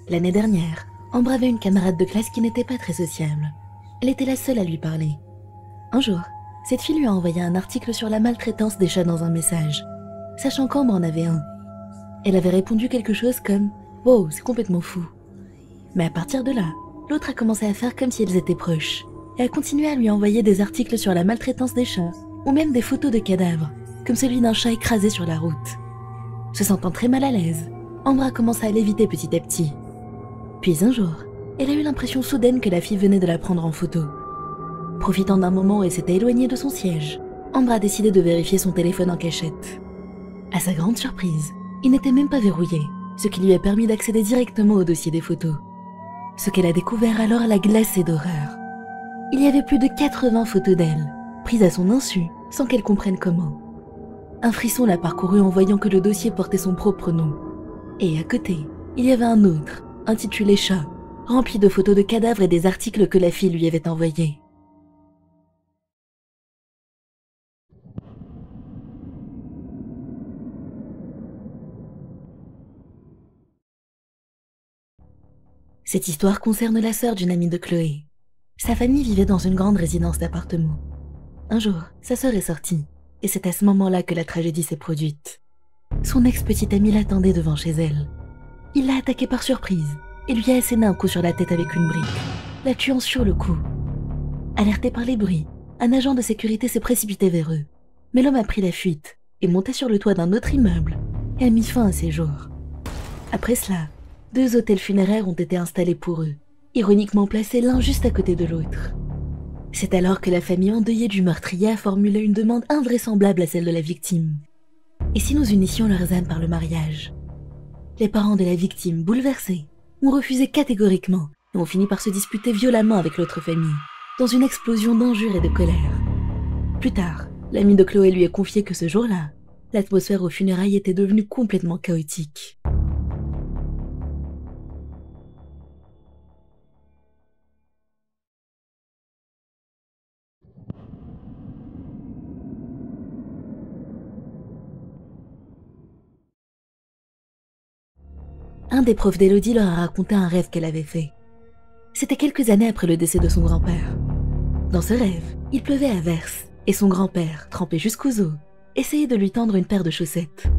L'année dernière, Ambre avait une camarade de classe qui n'était pas très sociable. Elle était la seule à lui parler. Un jour, cette fille lui a envoyé un article sur la maltraitance des chats dans un message, sachant qu'Ambre en avait un. Elle avait répondu quelque chose comme « Wow, c'est complètement fou ». Mais à partir de là, l'autre a commencé à faire comme si elles étaient proches, et a continué à lui envoyer des articles sur la maltraitance des chats, ou même des photos de cadavres, comme celui d'un chat écrasé sur la route. Se sentant très mal à l'aise, Ambre a commencé à l'éviter petit à petit. Puis un jour, elle a eu l'impression soudaine que la fille venait de la prendre en photo. Profitant d'un moment où elle s'était éloignée de son siège, Ambre a décidé de vérifier son téléphone en cachette. À sa grande surprise, il n'était même pas verrouillé, ce qui lui a permis d'accéder directement au dossier des photos. Ce qu'elle a découvert alors l'a glacée d'horreur. Il y avait plus de 80 photos d'elle, prises à son insu, sans qu'elle comprenne comment. Un frisson l'a parcouru en voyant que le dossier portait son propre nom. Et à côté, il y avait un autre, intitulé « Chat », rempli de photos de cadavres et des articles que la fille lui avait envoyés. Cette histoire concerne la sœur d'une amie de Chloé. Sa famille vivait dans une grande résidence d'appartements. Un jour, sa sœur est sortie, et c'est à ce moment-là que la tragédie s'est produite. Son ex-petite amie l'attendait devant chez elle. Il l'a attaquée par surprise et lui a asséné un coup sur la tête avec une brique, la tuant sur le coup. Alerté par les bruits, un agent de sécurité s'est précipité vers eux. Mais l'homme a pris la fuite et monté sur le toit d'un autre immeuble et a mis fin à ses jours. Après cela, 2 hôtels funéraires ont été installés pour eux, ironiquement placés l'un juste à côté de l'autre. C'est alors que la famille endeuillée du meurtrier a formulé une demande invraisemblable à celle de la victime. Et si nous unissions leurs âmes par le mariage? Les parents de la victime, bouleversés, ont refusé catégoriquement et ont fini par se disputer violemment avec l'autre famille, dans une explosion d'injures et de colère. Plus tard, l'ami de Chloé lui a confié que ce jour-là, l'atmosphère aux funérailles était devenue complètement chaotique. Un des profs d'Élodie leur a raconté un rêve qu'elle avait fait. C'était quelques années après le décès de son grand-père. Dans ce rêve, il pleuvait à verse, et son grand-père, trempé jusqu'aux os, essayait de lui tendre une paire de chaussettes.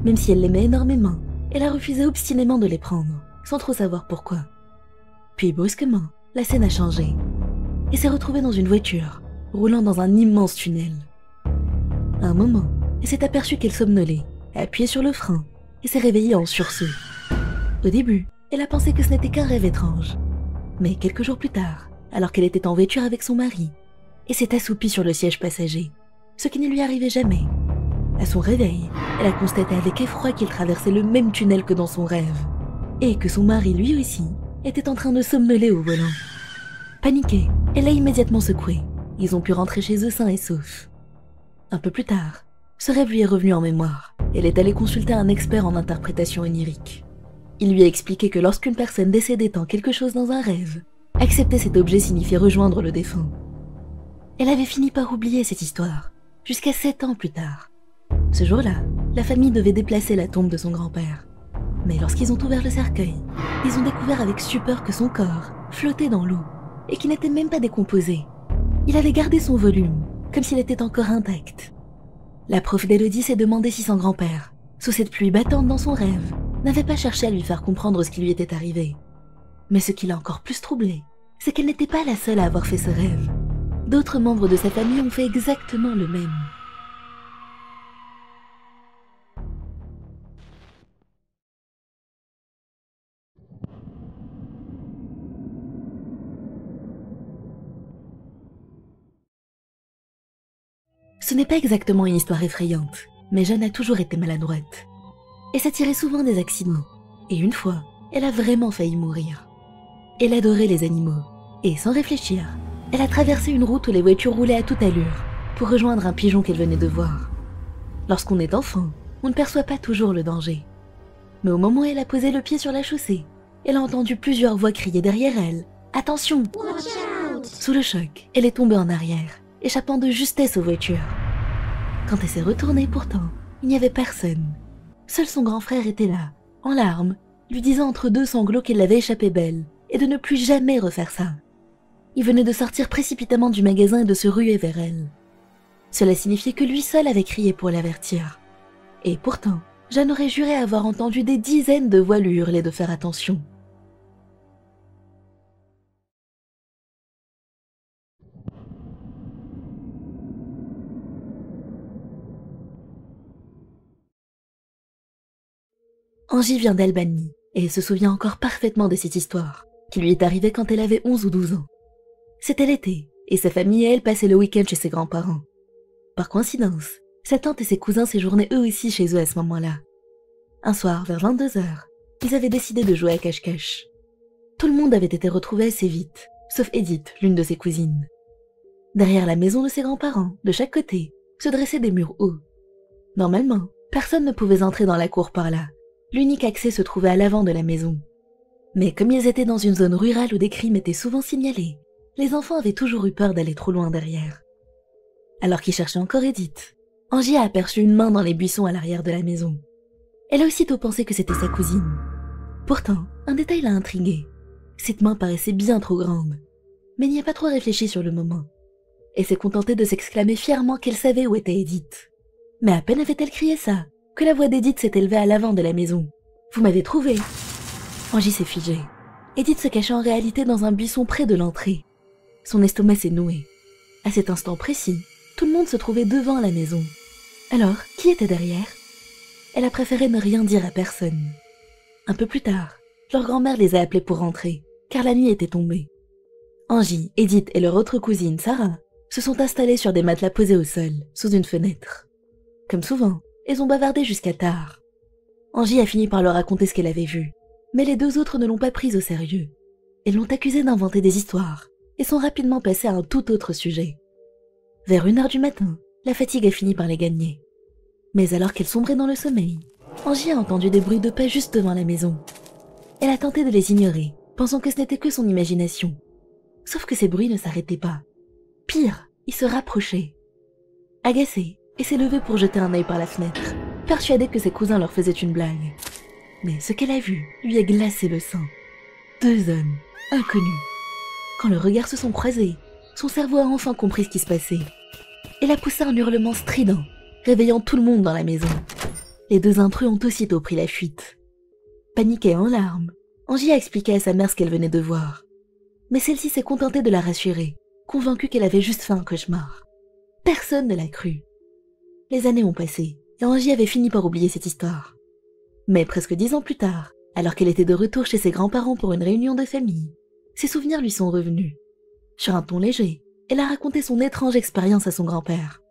Même si elle l'aimait énormément, elle a refusé obstinément de les prendre, sans trop savoir pourquoi. Puis brusquement, la scène a changé, et s'est retrouvée dans une voiture, roulant dans un immense tunnel. À un moment, elle s'est aperçue qu'elle somnolait, a appuyé sur le frein, et s'est réveillée en sursaut. Au début, elle a pensé que ce n'était qu'un rêve étrange. Mais quelques jours plus tard, alors qu'elle était en voiture avec son mari, elle s'est assoupie sur le siège passager, ce qui ne lui arrivait jamais. À son réveil, elle a constaté avec effroi qu'il traversait le même tunnel que dans son rêve, et que son mari, lui aussi, était en train de somnoler au volant. Paniquée, elle l'a immédiatement secoué. Ils ont pu rentrer chez eux sains et saufs. Un peu plus tard, ce rêve lui est revenu en mémoire. Elle est allée consulter un expert en interprétation onirique. Il lui a expliqué que lorsqu'une personne décédée tend quelque chose dans un rêve, accepter cet objet signifiait rejoindre le défunt. Elle avait fini par oublier cette histoire, jusqu'à 7 ans plus tard. Ce jour-là, la famille devait déplacer la tombe de son grand-père. Mais lorsqu'ils ont ouvert le cercueil, ils ont découvert avec stupeur que son corps flottait dans l'eau et qu'il n'était même pas décomposé. Il avait gardé son volume, comme s'il était encore intact. La prof d'Élodie s'est demandé si son grand-père, sous cette pluie battante dans son rêve, n'avait pas cherché à lui faire comprendre ce qui lui était arrivé. Mais ce qui l'a encore plus troublée, c'est qu'elle n'était pas la seule à avoir fait ce rêve. D'autres membres de sa famille ont fait exactement le même. Ce n'est pas exactement une histoire effrayante, mais Jeanne a toujours été maladroite. Elle s'attirait souvent des accidents, et une fois, elle a vraiment failli mourir. Elle adorait les animaux, et sans réfléchir, elle a traversé une route où les voitures roulaient à toute allure, pour rejoindre un pigeon qu'elle venait de voir. Lorsqu'on est enfant, on ne perçoit pas toujours le danger. Mais au moment où elle a posé le pied sur la chaussée, elle a entendu plusieurs voix crier derrière elle « Attention !» Sous le choc, elle est tombée en arrière, échappant de justesse aux voitures. Quand elle s'est retournée pourtant, il n'y avait personne. Seul son grand frère était là, en larmes, lui disant entre deux sanglots qu'elle l'avait échappé belle et de ne plus jamais refaire ça. Il venait de sortir précipitamment du magasin et de se ruer vers elle. Cela signifiait que lui seul avait crié pour l'avertir. Et pourtant, Jeanne aurait juré avoir entendu des dizaines de voix lui hurler de faire attention. Angie vient d'Albanie et se souvient encore parfaitement de cette histoire, qui lui est arrivée quand elle avait 11 ou 12 ans. C'était l'été, et sa famille et elle passaient le week-end chez ses grands-parents. Par coïncidence, sa tante et ses cousins séjournaient eux aussi chez eux à ce moment-là. Un soir, vers 22h, ils avaient décidé de jouer à cache-cache. Tout le monde avait été retrouvé assez vite, sauf Edith, l'une de ses cousines. Derrière la maison de ses grands-parents, de chaque côté, se dressaient des murs hauts. Normalement, personne ne pouvait entrer dans la cour par là. L'unique accès se trouvait à l'avant de la maison. Mais comme ils étaient dans une zone rurale où des crimes étaient souvent signalés, les enfants avaient toujours eu peur d'aller trop loin derrière. Alors qu'ils cherchaient encore Edith, Angie a aperçu une main dans les buissons à l'arrière de la maison. Elle a aussitôt pensé que c'était sa cousine. Pourtant, un détail l'a intriguée. Cette main paraissait bien trop grande, mais n'y a pas trop réfléchi sur le moment. Elle s'est contentée de s'exclamer fièrement qu'elle savait où était Edith. Mais à peine avait-elle crié ça, que la voix d'Edith s'est élevée à l'avant de la maison. « Vous m'avez trouvée !» Angie s'est figée. Edith se cachait en réalité dans un buisson près de l'entrée. Son estomac s'est noué. À cet instant précis, tout le monde se trouvait devant la maison. Alors, qui était derrière? Elle a préféré ne rien dire à personne. Un peu plus tard, leur grand-mère les a appelés pour rentrer, car la nuit était tombée. Angie, Edith et leur autre cousine, Sarah, se sont installées sur des matelas posés au sol, sous une fenêtre. Comme souvent, elles ont bavardé jusqu'à tard. Angie a fini par leur raconter ce qu'elle avait vu, mais les deux autres ne l'ont pas prise au sérieux. Elles l'ont accusée d'inventer des histoires, et sont rapidement passées à un tout autre sujet. Vers 1h du matin, la fatigue a fini par les gagner. Mais alors qu'elle sombrait dans le sommeil, Angie a entendu des bruits de pas juste devant la maison. Elle a tenté de les ignorer, pensant que ce n'était que son imagination. Sauf que ces bruits ne s'arrêtaient pas. Pire, ils se rapprochaient. Agacée, elle s'est levée pour jeter un œil par la fenêtre, persuadée que ses cousins leur faisaient une blague. Mais ce qu'elle a vu lui a glacé le sang. 2 hommes, inconnus. Quand leurs regards se sont croisés, son cerveau a enfin compris ce qui se passait. Elle a poussé un hurlement strident, réveillant tout le monde dans la maison. Les 2 intrus ont aussitôt pris la fuite. Paniquée en larmes, Angie a expliqué à sa mère ce qu'elle venait de voir. Mais celle-ci s'est contentée de la rassurer, convaincue qu'elle avait juste fait un cauchemar. Personne ne l'a cru. Les années ont passé, et Angie avait fini par oublier cette histoire. Mais presque 10 ans plus tard, alors qu'elle était de retour chez ses grands-parents pour une réunion de famille, ses souvenirs lui sont revenus. Sur un ton léger, elle a raconté son étrange expérience à son grand-père.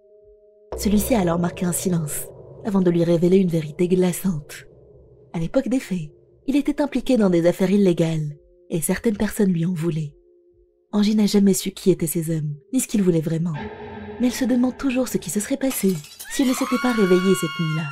Celui-ci a alors marqué un silence, avant de lui révéler une vérité glaçante. À l'époque des faits, il était impliqué dans des affaires illégales, et certaines personnes lui en voulaient. Angie n'a jamais su qui étaient ces hommes, ni ce qu'ils voulaient vraiment. Mais elle se demande toujours ce qui se serait passé s'il ne s'était pas réveillé cette nuit-là.